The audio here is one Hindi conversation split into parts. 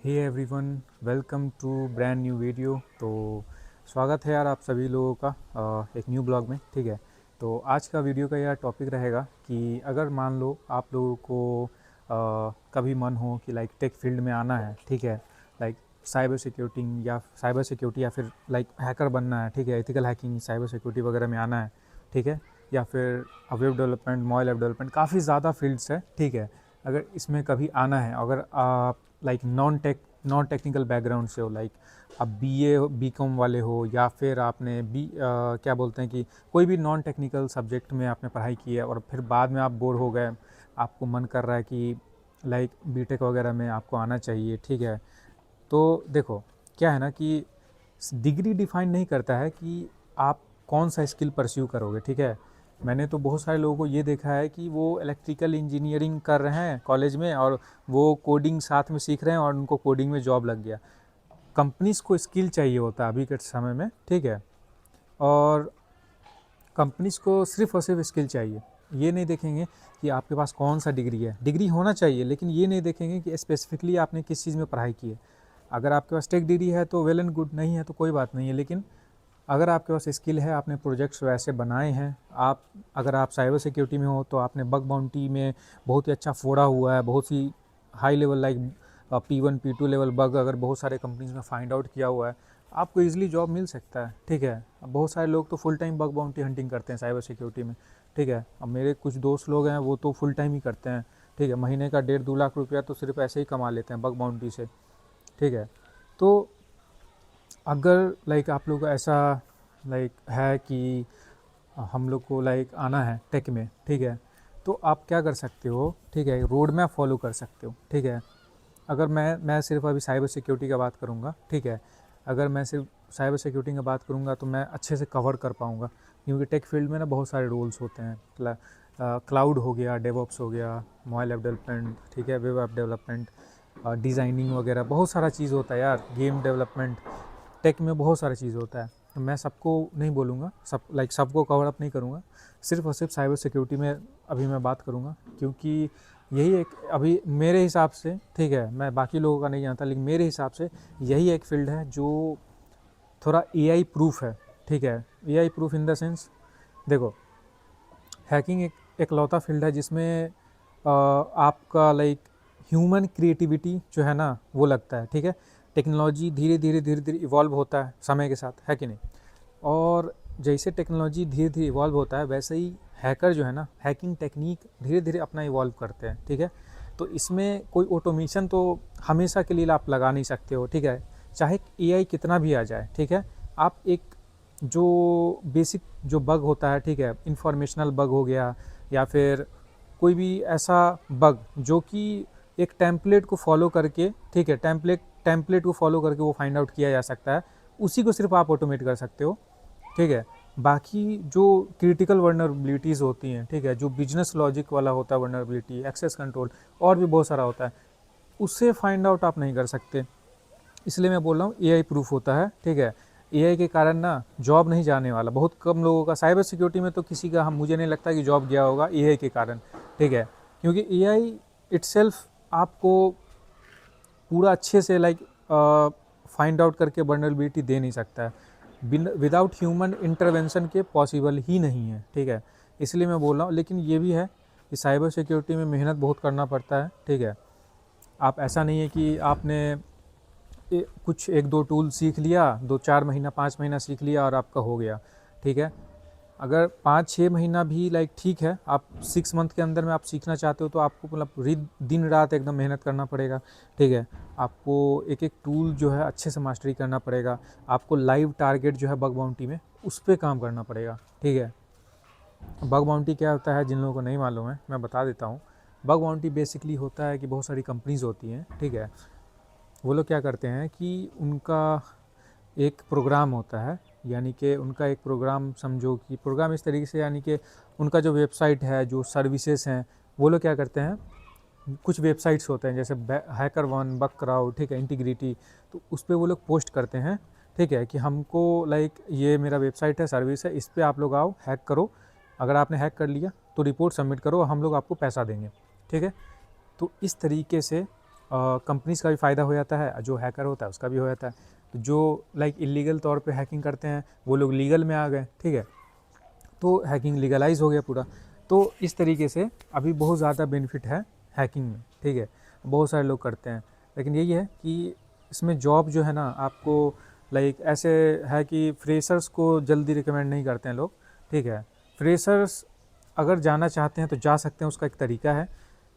Hey everyone, welcome to brand new video. तो स्वागत है यार आप सभी लोगों का एक न्यू ब्लॉग में। ठीक है, तो आज का वीडियो का यार टॉपिक रहेगा कि अगर मान लो आप लोगों को कभी मन हो कि लाइक टेक फील्ड में आना है। ठीक है, लाइक साइबर सिक्योरिटी या फिर लाइक हैकर बनना है। ठीक है, एथिकल हैकिंग, साइबर सिक्योरिटी वगैरह में आना है। ठीक है, या फिर web development, mobile app development, काफ़ी ज़्यादा फील्ड्स है। ठीक है, अगर इसमें कभी आना है, अगर आप लाइक नॉन टेक्निकल बैकग्राउंड से हो, लाइक आप बीए बीकॉम वाले हो, या फिर आपने क्या बोलते हैं कि कोई भी नॉन टेक्निकल सब्जेक्ट में आपने पढ़ाई की है और फिर बाद में आप बोर हो गए, आपको मन कर रहा है कि लाइक बीटेक वगैरह में आपको आना चाहिए। ठीक है, तो देखो क्या है ना कि डिग्री डिफाइन नहीं करता है कि आप कौन सा स्किल परस्यू करोगे। ठीक है, मैंने तो बहुत सारे लोगों को ये देखा है कि वो इलेक्ट्रिकल इंजीनियरिंग कर रहे हैं कॉलेज में और वो कोडिंग साथ में सीख रहे हैं और उनको कोडिंग में जॉब लग गया। कंपनीज को स्किल चाहिए होता है अभी के समय में। ठीक है, और कंपनीज को सिर्फ और सिर्फ स्किल चाहिए। ये नहीं देखेंगे कि आपके पास कौन सा डिग्री है। डिग्री होना चाहिए, लेकिन ये नहीं देखेंगे कि स्पेसिफिकली आपने किस चीज़ में पढ़ाई की है। अगर आपके पास टेक डिग्री है तो वेल एंड गुड, नहीं है तो कोई बात नहीं है। लेकिन अगर आपके पास स्किल है, आपने प्रोजेक्ट्स वैसे बनाए हैं, अगर आप साइबर सिक्योरिटी में हो तो आपने बग बाउंटी में बहुत ही अच्छा फोड़ा हुआ है, बहुत सी high level like P1 P2 level bug अगर बहुत सारे कंपनीज में फाइंड आउट किया हुआ है, आपको इजीली जॉब मिल सकता है। ठीक है, अब बहुत सारे लोग तो full time bug bounty hunting करते हैं साइबर सिक्योरिटी में। ठीक है, अब मेरे कुछ दोस्त लोग हैं वो तो फुल टाइम ही करते हैं। ठीक है, महीने का 1.5-2 लाख रुपया तो सिर्फ ऐसे ही कमा लेते हैं बग बाउंटी से। ठीक है, तो अगर लाइक आप लोग ऐसा लाइक है कि हम लोग को लाइक आना है टेक में। ठीक है, तो आप क्या कर सकते हो। ठीक है, रोड मैप फॉलो कर सकते हो। ठीक है, अगर मैं सिर्फ अभी साइबर सिक्योरिटी का बात करूँगा। ठीक है, अगर मैं सिर्फ साइबर सिक्योरिटी का बात करूँगा तो मैं अच्छे से कवर कर पाऊँगा, क्योंकि टेक फील्ड में ना बहुत सारे रोल्स होते हैं। क्लाउड हो गया, डेवऑप्स हो गया, मोबाइल ऐप डेवलपमेंट, ठीक है, वेब ऐप डेवलपमेंट, डिज़ाइनिंग वगैरह बहुत सारा चीज़ होता है यार, गेम डेवलपमेंट। टेक में बहुत सारी चीज़ होता है, तो मैं सबको नहीं बोलूँगा, सबको कवर अप नहीं करूँगा। सिर्फ और सिर्फ साइबर सिक्योरिटी में अभी मैं बात करूँगा, क्योंकि यही एक अभी मेरे हिसाब से, ठीक है, मैं बाकी लोगों का नहीं जानता, लेकिन मेरे हिसाब से यही एक फील्ड है जो थोड़ा एआई प्रूफ है। ठीक है, AI proof in the sense, देखो हैकिंग एक एकलौता फील्ड है जिसमें आपका लाइक ह्यूमन क्रिएटिविटी जो है ना वो लगता है। ठीक है, टेक्नोलॉजी धीरे धीरे इवॉल्व होता है समय के साथ, है कि नहीं। और जैसे टेक्नोलॉजी धीरे धीरे इवॉल्व होता है, वैसे ही हैकर जो है ना, हैकिंग टेक्निक धीरे धीरे अपना इवॉल्व करते हैं। ठीक है, तो इसमें कोई ऑटोमेशन तो हमेशा के लिए आप लगा नहीं सकते हो। ठीक है, चाहे एआई कितना भी आ जाए। ठीक है, आप एक जो बेसिक जो बग होता है, ठीक है, इंफॉर्मेशनल बग हो गया, या फिर कोई भी ऐसा बग जो कि एक टेम्पलेट को फॉलो करके, ठीक है, टेम्पलेट को फॉलो करके वो फाइंड आउट किया जा सकता है, उसी को सिर्फ आप ऑटोमेट कर सकते हो। ठीक है, बाकी जो क्रिटिकल वर्नरेबिलिटीज़ होती हैं, ठीक है, जो बिजनेस लॉजिक वाला होता है वर्नरेबिलिटी, एक्सेस कंट्रोल, और भी बहुत सारा होता है, उससे फाइंड आउट आप नहीं कर सकते। इसलिए मैं बोल रहा हूँ एआई प्रूफ होता है। ठीक है, एआई के कारण ना जॉब नहीं जाने वाला, बहुत कम लोगों का। साइबर सिक्योरिटी में तो किसी का, हम मुझे नहीं लगता कि जॉब गया होगा एआई के कारण। ठीक है, क्योंकि एआई इट्सेल्फ आपको पूरा अच्छे से लाइक फाइंड आउट करके वल्नरेबिलिटी दे नहीं सकता है, विदाउट ह्यूमन इंटरवेंशन के पॉसिबल ही नहीं है। ठीक है, इसलिए मैं बोल रहा हूँ। लेकिन ये भी है कि साइबर सिक्योरिटी में मेहनत बहुत करना पड़ता है। ठीक है, आप ऐसा नहीं है कि आपने कुछ 1-2 टूल सीख लिया, 2-4 महीना 5 महीना सीख लिया और आपका हो गया। ठीक है, अगर 5-6 महीना भी लाइक ठीक है, आप 6 मंथ के अंदर में आप सीखना चाहते हो तो आपको मतलब दिन रात एकदम मेहनत करना पड़ेगा। ठीक है, आपको एक एक टूल जो है अच्छे से मास्टरी करना पड़ेगा। आपको लाइव टारगेट जो है बग बाउंटी में, उस पर काम करना पड़ेगा। ठीक है, बग बाउंटी क्या होता है जिन लोगों को नहीं मालूम है मैं बता देता हूँ। बग बाउंटी बेसिकली होता है कि बहुत सारी कंपनीज होती हैं। ठीक है, वो लोग क्या करते हैं कि उनका एक प्रोग्राम होता है, यानी कि उनका एक प्रोग्राम, समझो कि प्रोग्राम इस तरीके से, यानी कि उनका जो वेबसाइट है, जो सर्विसेज हैं, वो लोग क्या करते हैं, कुछ वेबसाइट्स होते हैं जैसे हैकर वन, बग क्राउड, ठीक है, इंटीग्रिटी, तो उस पर वो लोग पोस्ट करते हैं। ठीक है, कि हमको लाइक ये मेरा वेबसाइट है, सर्विस है, इस पर आप लोग आओ, हैक करो। अगर आपने हैक कर लिया तो रिपोर्ट सबमिट करो, हम लोग आपको पैसा देंगे। ठीक है, तो इस तरीके से कंपनीज़ का भी फ़ायदा हो जाता है, जो हैकर होता है उसका भी हो जाता है। तो जो लाइक इलीगल तौर पे हैकिंग करते हैं वो लोग लीगल में आ गए, ठीक है, तो हैकिंग लीगलाइज हो गया पूरा। तो इस तरीके से अभी बहुत ज़्यादा बेनिफिट है हैकिंग में, ठीक है, बहुत सारे लोग करते हैं। लेकिन यही है कि इसमें जॉब जो है ना आपको लाइक ऐसे है कि फ्रेशर्स को जल्दी रिकमेंड नहीं करते हैं लोग, ठीक है। फ्रेशर्स अगर जाना चाहते हैं तो जा सकते हैं, उसका एक तरीका है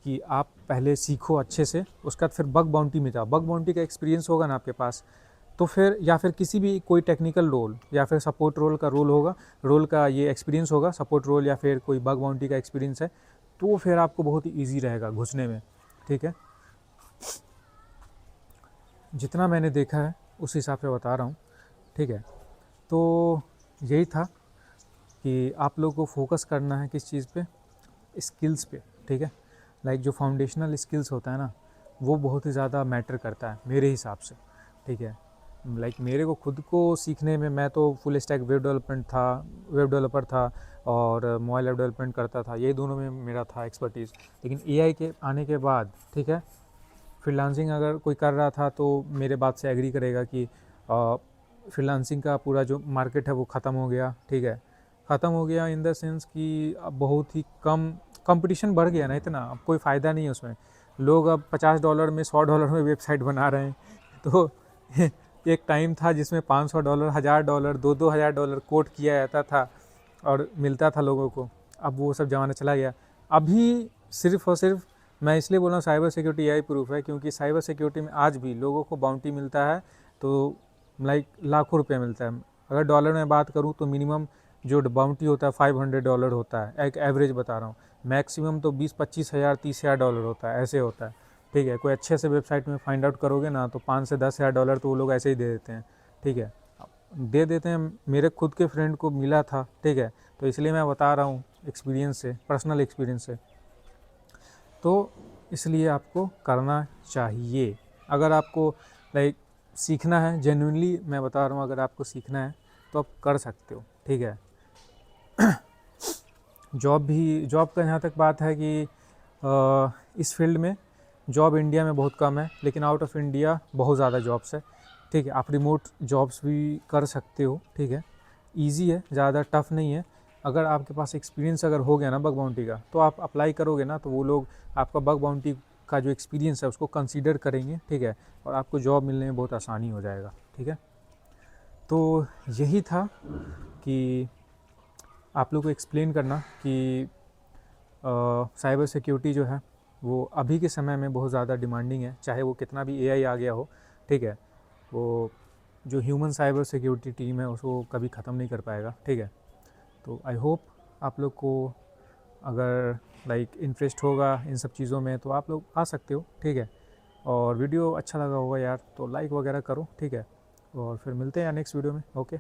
कि आप पहले सीखो अच्छे से, उसके बाद फिर बग बाउंटी में जाओ। बग बाउंटी का एक्सपीरियंस होगा ना आपके पास, तो फिर या फिर किसी भी कोई टेक्निकल रोल या फिर सपोर्ट रोल का रोल होगा, रोल का ये एक्सपीरियंस होगा, सपोर्ट रोल या फिर कोई बग बाउंटी का एक्सपीरियंस है, तो फिर आपको बहुत ही ईजी रहेगा घुसने में, ठीक है। जितना मैंने देखा है उस हिसाब से बता रहा हूँ, ठीक है। तो यही था कि आप लोगों को फोकस करना है किस चीज़ पे, स्किल्स पे, ठीक है। लाइक जो फाउंडेशनल स्किल्स होता है ना वो बहुत ही ज़्यादा मैटर करता है मेरे हिसाब से, ठीक है। लाइक मेरे को खुद को सीखने में, मैं तो फुल स्टैक वेब डेवलपर था और मोबाइल ऐप डेवलपमेंट करता था, ये दोनों में मेरा था एक्सपर्टीज़। लेकिन एआई के आने के बाद, ठीक है, फ्रीलांसिंग अगर कोई कर रहा था तो मेरे बात से एग्री करेगा कि फ्रीलांसिंग का पूरा जो मार्केट है वो ख़त्म हो गया, ठीक है। ख़त्म हो गया इन द सेंस कि अब बहुत ही कम कंपटीशन बढ़ गया ना, इतना अब कोई फ़ायदा नहीं है उसमें। लोग अब $50 में, $100 में वेबसाइट बना रहे हैं। तो एक टाइम था जिसमें $500, $1000, दो हज़ार डॉलर कोट किया जाता था और मिलता था लोगों को। अब वो सब ज़माना चला गया। अभी सिर्फ़ और सिर्फ मैं इसलिए बोल रहा हूँ साइबर सिक्योरिटी एआई प्रूफ है, क्योंकि साइबर सिक्योरिटी में आज भी लोगों को बाउंटी मिलता है तो लाइक लाखों रुपये मिलता है। अगर डॉलर में बात करूँ तो मिनिमम जो बाउंटी होता है $500 होता है, एक एवरेज बता रहा हूँ। मैक्सिमम तो 20-25 हज़ार, $30,000 होता है, ऐसे होता है, ठीक है। कोई अच्छे से वेबसाइट में फाइंड आउट करोगे ना तो 5 से 10 हज़ार डॉलर तो वो लोग ऐसे ही दे देते हैं, ठीक है, दे देते हैं। मेरे खुद के फ्रेंड को मिला था, ठीक है, तो इसलिए मैं बता रहा हूँ एक्सपीरियंस से, पर्सनल एक्सपीरियंस से। तो इसलिए आपको करना चाहिए। अगर आपको लाइक सीखना है, जेन्युइनली मैं बता रहा हूँ, अगर आपको सीखना है तो आप कर सकते हो, ठीक है। जॉब का यहाँ तक बात है कि इस फील्ड में जॉब इंडिया में बहुत कम है, लेकिन आउट ऑफ इंडिया बहुत ज़्यादा जॉब्स है, ठीक है। आप रिमोट जॉब्स भी कर सकते हो, ठीक है, ईजी है, ज़्यादा टफ नहीं है। अगर आपके पास एक्सपीरियंस अगर हो गया ना बग बाउंटी का, तो आप अप्लाई करोगे ना तो वो लोग आपका बग बाउंटी का जो एक्सपीरियंस है उसको कंसीडर करेंगे, ठीक है, और आपको जॉब मिलने में बहुत आसानी हो जाएगा, ठीक है। तो यही था कि आप लोग को एक्सप्लेन करना कि साइबर सिक्योरिटी जो है वो अभी के समय में बहुत ज़्यादा डिमांडिंग है, चाहे वो कितना भी एआई आ गया हो, ठीक है। वो जो ह्यूमन साइबर सिक्योरिटी टीम है उसको कभी ख़त्म नहीं कर पाएगा, ठीक है। तो आई होप आप लोग को अगर लाइक इंटरेस्ट होगा इन सब चीज़ों में तो आप लोग आ सकते हो, ठीक है। और वीडियो अच्छा लगा होगा यार तो लाइक वगैरह करो, ठीक है। और फिर मिलते हैं यार नेक्स्ट वीडियो में, ओके।